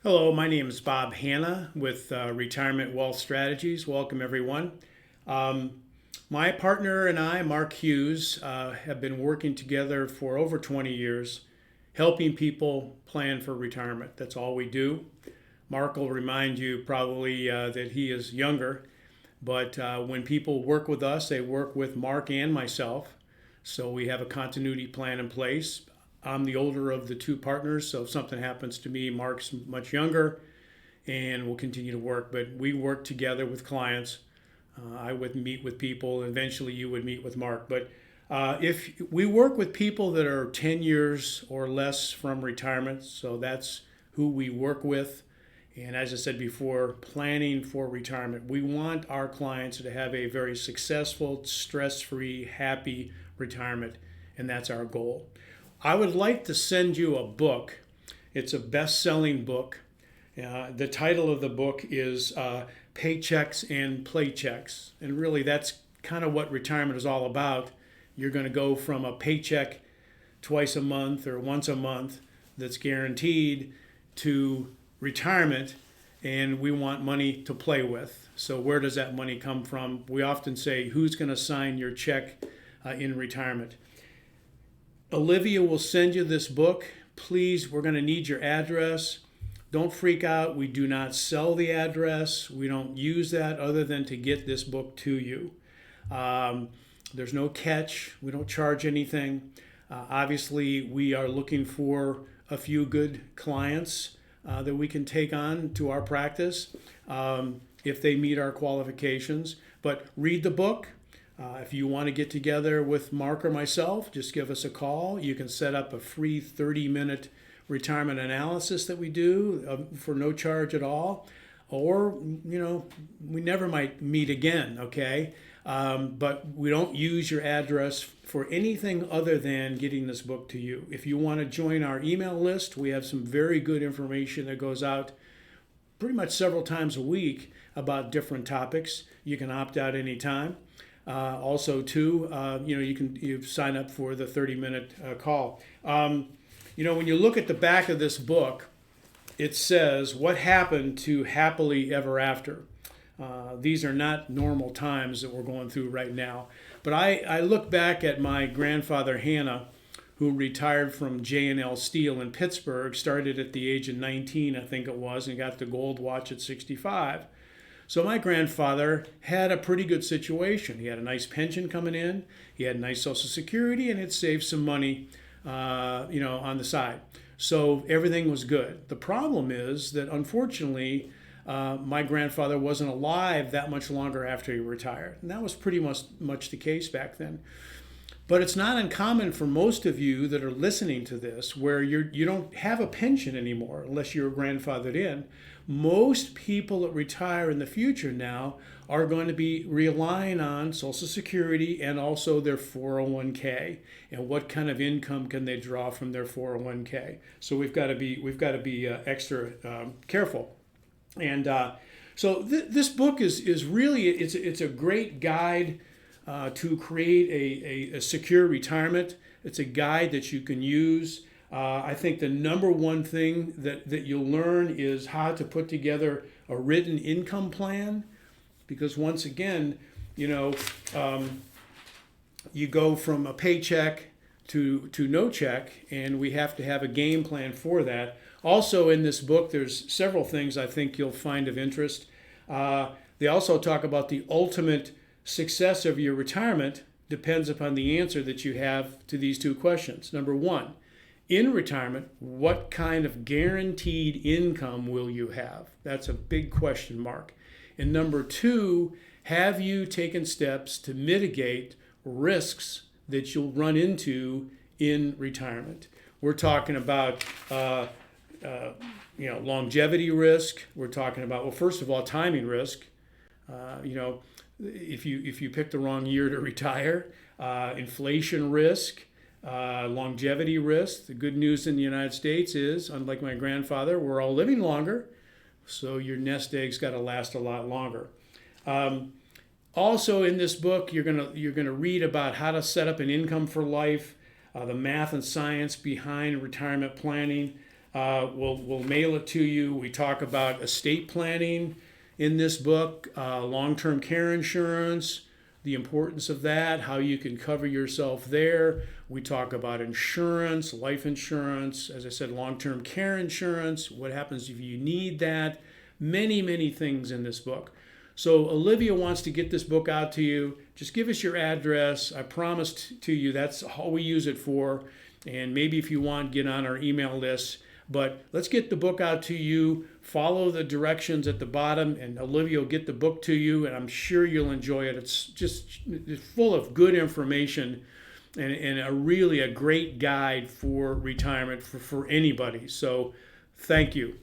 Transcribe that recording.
Hello, my name is Bob Hanna with Retirement Wealth Strategies. Welcome, everyone. Um, my partner and I, Mark Hughes, have been working together for over 20 years, helping people plan for retirement. That's all we do. Mark will remind you probably that he is younger, but when people work with us, they work with Mark and myself. So we have a continuity plan in place. I'm the older of the two partners, so if something happens to me, Mark's much younger and we'll continue to work. But we work together with clients. I would meet with people. Eventually, you would meet with Mark. But if we work with people that are 10 years or less from retirement, so that's who we work with. And as I said before, planning for retirement. We want our clients to have a very successful, stress free, happy retirement. And that's our goal. I would like to send you a book. It's a best selling book. The title of the book is Paychecks and Playchecks. And really, that's kind of what retirement is all about. You're going to go from a paycheck twice a month or once a month that's guaranteed to retirement, and we want money to play with. So, where does that money come from? We often say, who's going to sign your check in retirement? Olivia will send you this book. Please, we're going to need your address. Don't freak out. We do not sell the address. We don't use that other than to get this book to you. There's no catch. We don't charge anything. Obviously, we are looking for a few good clients that we can take on to our practice if they meet our qualifications. But read the book. If you want to get together with Mark or myself, just give us a call. You can set up a free 30-minute retirement analysis that we do for no charge at all. Or, we never might meet again, okay? But we don't use your address for anything other than getting this book to you. If you want to join our email list, we have some very good information that goes out pretty much several times a week about different topics. You can opt out anytime. Also, too, you sign up for the 30-minute call. When you look at the back of this book, it says, "What happened to happily ever after?" These are not normal times that we're going through right now. But I look back at my grandfather Hannah, who retired from J&L Steel in Pittsburgh, started at the age of 19, I think it was, and got the gold watch at 65. So my grandfather had a pretty good situation. He had a nice pension coming in, he had nice Social Security, and had saved some money, on the side. So everything was good. The problem is that unfortunately, my grandfather wasn't alive that much longer after he retired, and that was pretty much the case back then. But it's not uncommon for most of you that are listening to this where you don't have a pension anymore unless you're grandfathered in. Most people that retire in the future now are going to be relying on Social Security and also their 401k. And what kind of income can they draw from their 401k? So we've got to be extra careful. And this book is really it's a great guide to create a secure retirement. It's a guide that you can use. I think the number one thing that you'll learn is how to put together a written income plan, because once again, you go from a paycheck to no check, and we have to have a game plan for that. Also in this book, there's several things I think you'll find of interest. They also talk about the ultimate success of your retirement depends upon the answer that you have to these two questions. Number one, in retirement, what kind of guaranteed income will you have? That's a big question mark. And number two, have you taken steps to mitigate risks that you'll run into in retirement? We're talking about longevity risk. We're talking about, well, first of all, timing risk. If you pick the wrong year to retire, inflation risk, longevity risk. The good news in the United States is, unlike my grandfather, we're all living longer, so your nest egg's got to last a lot longer. Also, in this book, you're gonna read about how to set up an income for life, the math and science behind retirement planning. We'll mail it to you. We talk about estate planning in this book, long-term care insurance, the importance of that, how you can cover yourself there. We talk about insurance, life insurance, as I said, long-term care insurance, what happens if you need that, many, many things in this book. So Olivia wants to get this book out to you. Just give us your address. I promised to you that's all we use it for. And maybe if you want, get on our email list. But let's get the book out to you. Follow the directions at the bottom, and Olivia will get the book to you, and I'm sure you'll enjoy it. It's full of good information and really a great guide for retirement for anybody. So thank you.